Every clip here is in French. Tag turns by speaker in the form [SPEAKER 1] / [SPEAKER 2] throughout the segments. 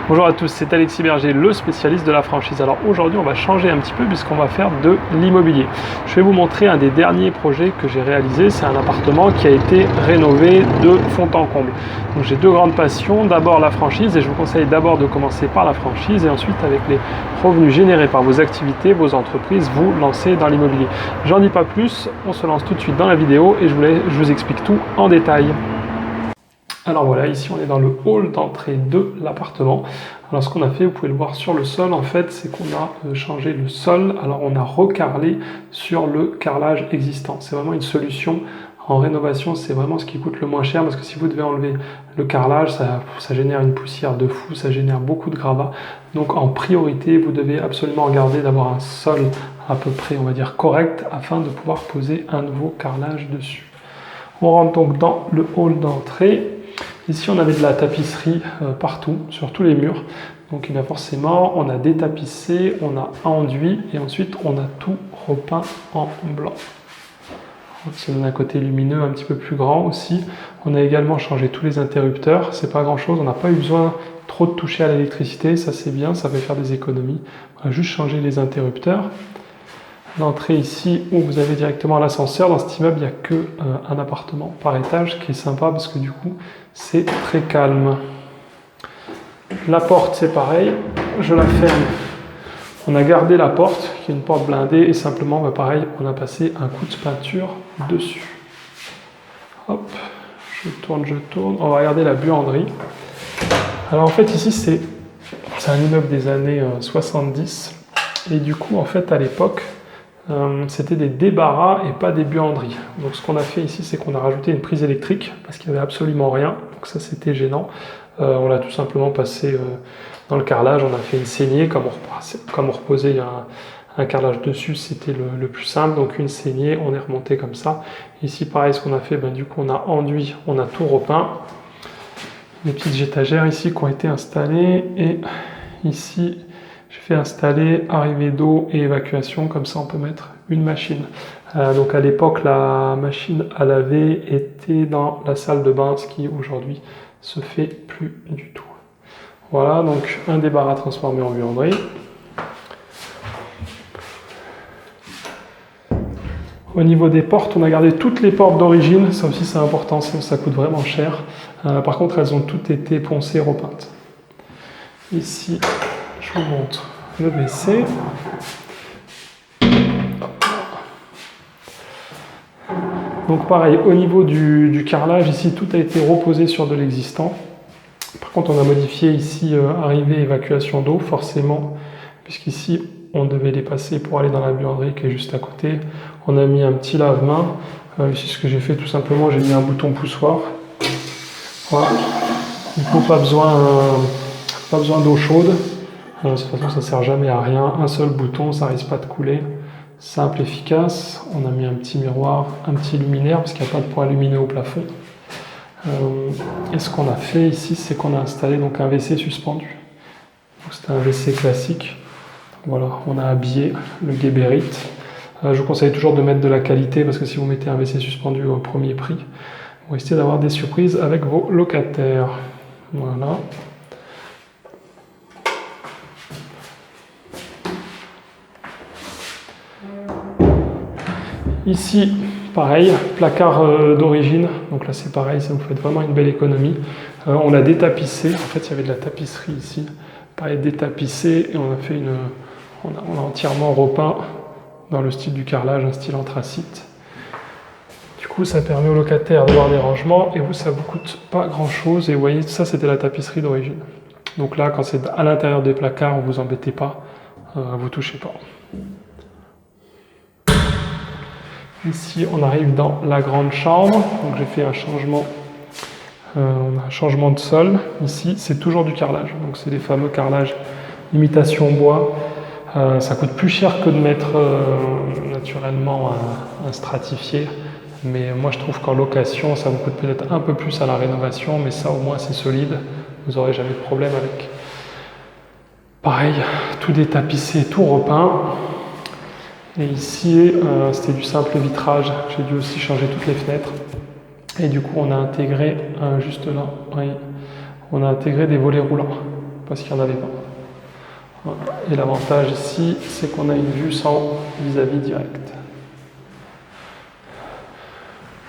[SPEAKER 1] Bonjour à tous, c'est Alexis Berger, le spécialiste de la franchise. Alors aujourd'hui, on va changer un petit peu puisqu'on va faire de l'immobilier. Je vais vous montrer un des derniers projets que j'ai réalisé. C'est un appartement qui a été rénové de fond en comble. Donc j'ai deux grandes passions. D'abord la franchise, et je vous conseille d'abord de commencer par la franchise et ensuite avec les revenus générés par vos activités, vos entreprises, vous lancer dans l'immobilier. J'en dis pas plus, on se lance tout de suite dans la vidéo et je vous explique tout en détail. Alors voilà, ici on est dans le hall d'entrée de l'appartement. Alors ce qu'on a fait, vous pouvez le voir sur le sol, en fait, c'est qu'on a changé le sol. Alors on a recarrelé sur le carrelage existant. C'est vraiment une solution en rénovation, c'est vraiment ce qui coûte le moins cher parce que si vous devez enlever le carrelage, ça génère une poussière de fou, ça génère beaucoup de gravats. Donc en priorité, vous devez absolument regarder d'avoir un sol à peu près, on va dire, correct afin de pouvoir poser un nouveau carrelage dessus. On rentre donc dans le hall d'entrée. Ici, on avait de la tapisserie partout, sur tous les murs. Donc, il y en a forcément, on a détapissé, on a enduit et ensuite, on a tout repeint en blanc. Ça donne un côté lumineux un petit peu plus grand aussi. On a également changé tous les interrupteurs. C'est pas grand chose, on n'a pas eu besoin trop de toucher à l'électricité. Ça, c'est bien, ça fait faire des économies. On a juste changé les interrupteurs. L'entrée ici où vous avez directement l'ascenseur. Dans cet immeuble, il n'y a qu'un appartement par étage, qui est sympa parce que du coup, c'est très calme. La porte, c'est pareil. Je la ferme. On a gardé la porte, qui est une porte blindée, et simplement, pareil, on a passé un coup de peinture dessus. Hop, je tourne. On va regarder la buanderie. Alors en fait, ici, c'est un immeuble des années 70. Et du coup, en fait, à l'époque, c'était des débarras et pas des buanderies. Donc ce qu'on a fait ici, c'est qu'on a rajouté une prise électrique parce qu'il n'y avait absolument rien. Donc ça, c'était gênant. On l'a tout simplement passé dans le carrelage. On a fait une saignée. Comme on reposait un carrelage dessus, c'était le plus simple. Donc une saignée, on est remonté comme ça. Ici, pareil, ce qu'on a fait, du coup, on a enduit, on a tout repeint. Les petites étagères ici qui ont été installées. Et ici, j'ai fait installer arrivée d'eau et évacuation, comme ça on peut mettre une machine. Donc à l'époque, la machine à laver était dans la salle de bain, ce qui aujourd'hui se fait plus du tout. Voilà, donc un débarras transformé en buanderie. Au niveau des portes, on a gardé toutes les portes d'origine, ça aussi c'est important, sinon ça coûte vraiment cher. Par contre, elles ont toutes été poncées, repeintes. Ici, je vous montre le WC. Donc pareil, au niveau du carrelage, ici tout a été reposé sur de l'existant. Par contre, on a modifié ici arrivée évacuation d'eau, forcément, puisqu'ici on devait les passer pour aller dans la buanderie qui est juste à côté. On a mis un petit lave-main. Ici, ce que j'ai fait tout simplement, j'ai mis un bouton poussoir. Voilà. Du coup, pas besoin d'eau chaude. De toute façon, ça ne sert jamais à rien. Un seul bouton, ça risque pas de couler. Simple, efficace. On a mis un petit miroir, un petit luminaire, parce qu'il n'y a pas de point lumineux au plafond. Et ce qu'on a fait ici, c'est qu'on a installé donc un WC suspendu. C'était un WC classique. Voilà, on a habillé le Geberit. Je vous conseille toujours de mettre de la qualité, parce que si vous mettez un WC suspendu au premier prix, vous risquez d'avoir des surprises avec vos locataires. Voilà. Ici, pareil, placard d'origine, donc là c'est pareil, ça vous fait vraiment une belle économie. On l'a détapissé, en fait il y avait de la tapisserie ici, pareil détapissé, et on a entièrement repeint dans le style du carrelage, un style anthracite. Du coup ça permet aux locataires d'avoir des rangements, et vous ça vous coûte pas grand chose, et vous voyez ça c'était la tapisserie d'origine. Donc là quand c'est à l'intérieur des placards, vous embêtez pas, vous touchez pas. Ici, on arrive dans la grande chambre. Donc, j'ai fait un changement de sol. Ici, c'est toujours du carrelage. Donc, c'est les fameux carrelages imitation bois. Ça coûte plus cher que de mettre naturellement un stratifié. Mais moi, je trouve qu'en location, ça vous coûte peut-être un peu plus à la rénovation. Mais ça, au moins, c'est solide. Vous n'aurez jamais de problème avec. Pareil, tout détapissé, tout repeint. Et ici, c'était du simple vitrage. J'ai dû aussi changer toutes les fenêtres. Et du coup, on a intégré, juste là, oui, on a intégré des volets roulants. parce qu'il n'y en avait pas. Voilà. Et l'avantage ici, c'est qu'on a une vue sans vis-à-vis direct.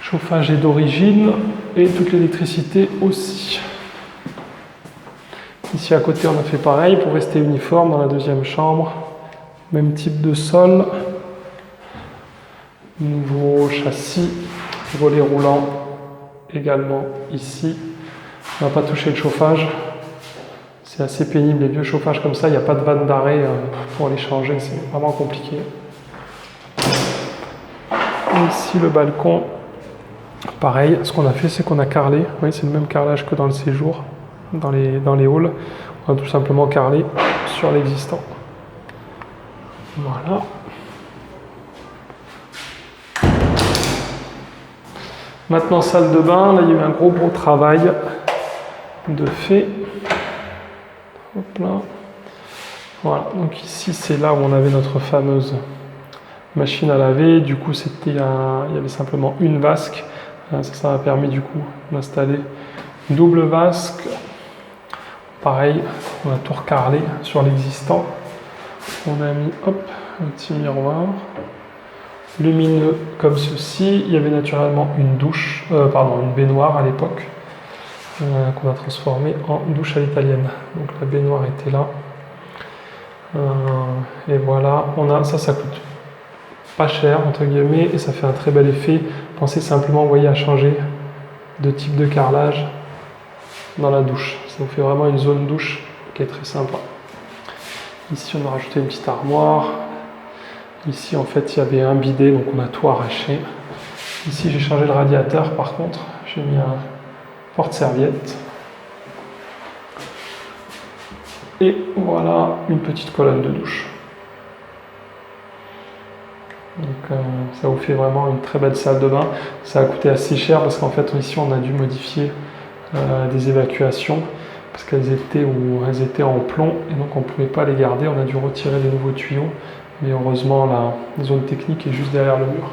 [SPEAKER 1] Chauffage est d'origine et toute l'électricité aussi. Ici à côté on a fait pareil pour rester uniforme dans la deuxième chambre. Même type de sol. Nouveau châssis, volet roulant également ici. On n'a pas touché le chauffage. C'est assez pénible, les vieux chauffages comme ça, il n'y a pas de vanne d'arrêt pour les changer, c'est vraiment compliqué. Et ici le balcon, pareil, ce qu'on a fait c'est qu'on a carrelé, oui, c'est le même carrelage que dans le séjour, dans les halls. On a tout simplement carrelé sur l'existant. Voilà. Maintenant salle de bain, là il y a eu un gros travail de fait. Hop là. Voilà, donc ici c'est là où on avait notre fameuse machine à laver. Du coup il y avait simplement une vasque. Ça m'a permis du coup d'installer une double vasque. Pareil, on a tout recarrelé sur l'existant. On a mis hop, un petit miroir lumineux comme ceci. Il y avait naturellement une douche, une baignoire à l'époque. Qu'on a transformé en douche à l'italienne. Donc la baignoire était là. Et voilà, ça coûte pas cher entre guillemets et ça fait un très bel effet. Pensez simplement, vous voyez, à changer de type de carrelage dans la douche. Ça vous fait vraiment une zone douche qui est très sympa. Ici on a rajouté une petite armoire. Ici en fait il y avait un bidet, donc on a tout arraché. Ici j'ai changé le radiateur par contre, j'ai mis un porte-serviette. Et voilà une petite colonne de douche. Donc ça vous fait vraiment une très belle salle de bain. Ça a coûté assez cher parce qu'en fait ici on a dû modifier des évacuations parce qu'elles étaient en plomb et donc on ne pouvait pas les garder. On a dû retirer des nouveaux tuyaux. Mais heureusement la zone technique est juste derrière le mur.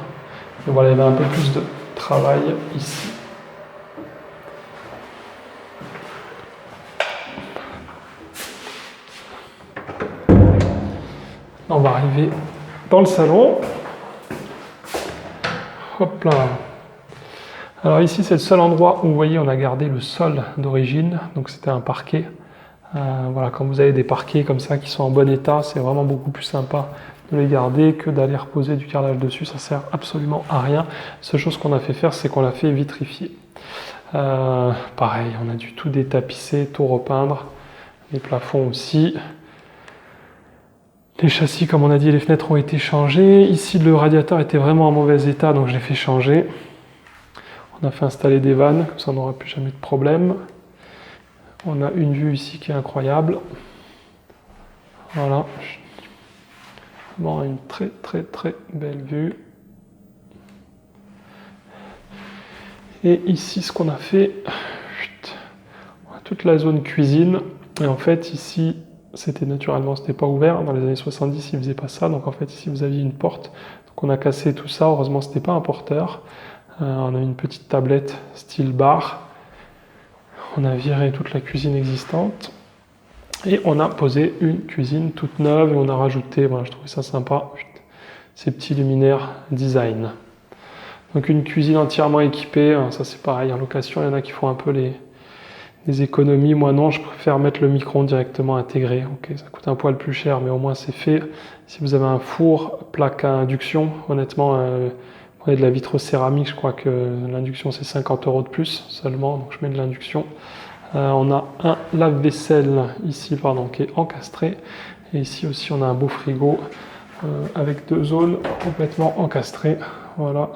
[SPEAKER 1] Et voilà, il y avait un peu plus de travail ici. On va arriver dans le salon. Hop là. Alors ici c'est le seul endroit où vous voyez on a gardé le sol d'origine. Donc c'était un parquet. Voilà, quand vous avez des parquets comme ça qui sont en bon état, c'est vraiment beaucoup plus sympa de les garder que d'aller reposer du carrelage dessus. Ça sert absolument à rien. La seule chose qu'on a fait faire, c'est qu'on l'a fait vitrifier. Pareil, on a dû tout détapisser, tout repeindre. Les plafonds aussi. Les châssis, comme on a dit, les fenêtres ont été changées. Ici, le radiateur était vraiment en mauvais état, donc je l'ai fait changer. On a fait installer des vannes, comme ça on n'aura plus jamais de problème. On a une vue ici qui est incroyable. Voilà. Vraiment une très très très belle vue. Et ici, ce qu'on a fait, on a toute la zone cuisine. Et en fait, ici, c'était pas ouvert. Dans les années 70, ils ne faisaient pas ça. Donc en fait, ici, vous aviez une porte. Donc on a cassé tout ça. Heureusement, ce n'était pas un porteur. On a une petite tablette style bar. On a viré toute la cuisine existante. Et on a posé une cuisine toute neuve. Et on a rajouté, voilà, je trouvais ça sympa, ces petits luminaires design. Donc une cuisine entièrement équipée. Ça c'est pareil, en location, il y en a qui font un peu les économies. Moi non, je préfère mettre le micro-ondes directement intégré. Ok, ça coûte un poil plus cher, mais au moins c'est fait. Si vous avez un four, plaque à induction, honnêtement, prenez de la vitrocéramique, je crois que l'induction c'est 50 € de plus seulement, donc je mets de l'induction. On a un lave-vaisselle ici, qui est encastré. Et ici aussi on a un beau frigo avec 2 zones complètement encastrées. Voilà.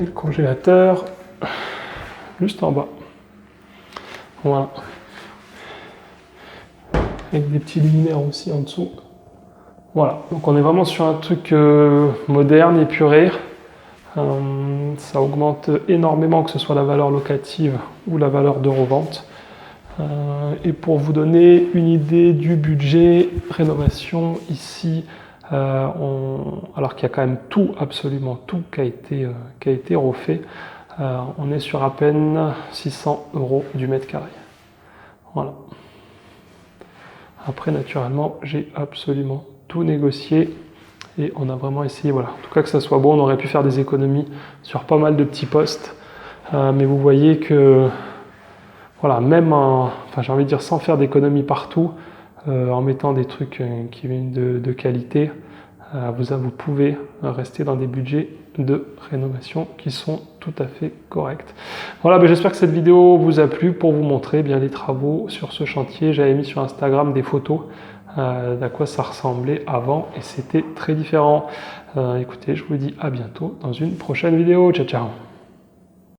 [SPEAKER 1] Et le congélateur juste en bas. Voilà. Avec des petits luminaires aussi en dessous. Voilà. Donc on est vraiment sur un truc moderne, épuré. Ça augmente énormément, que ce soit la valeur locative ou la valeur de revente. Et pour vous donner une idée du budget rénovation ici, alors qu'il y a quand même tout, absolument tout qui a été refait, on est sur à peine 600 € du mètre carré. Voilà. Après, naturellement, j'ai absolument tout négocié et on a vraiment essayé, voilà, en tout cas que ça soit bon. On aurait pu faire des économies sur pas mal de petits postes, mais vous voyez que, voilà, même enfin, j'ai envie de dire sans faire d'économies partout, en mettant des trucs qui viennent de qualité, vous pouvez rester dans des budgets de rénovation qui sont tout à fait corrects. Voilà, ben j'espère que cette vidéo vous a plu pour vous montrer bien les travaux sur ce chantier. J'avais mis sur Instagram des photos d'à quoi ça ressemblait avant et c'était très différent. Écoutez, je vous dis à bientôt dans une prochaine vidéo. Ciao, ciao!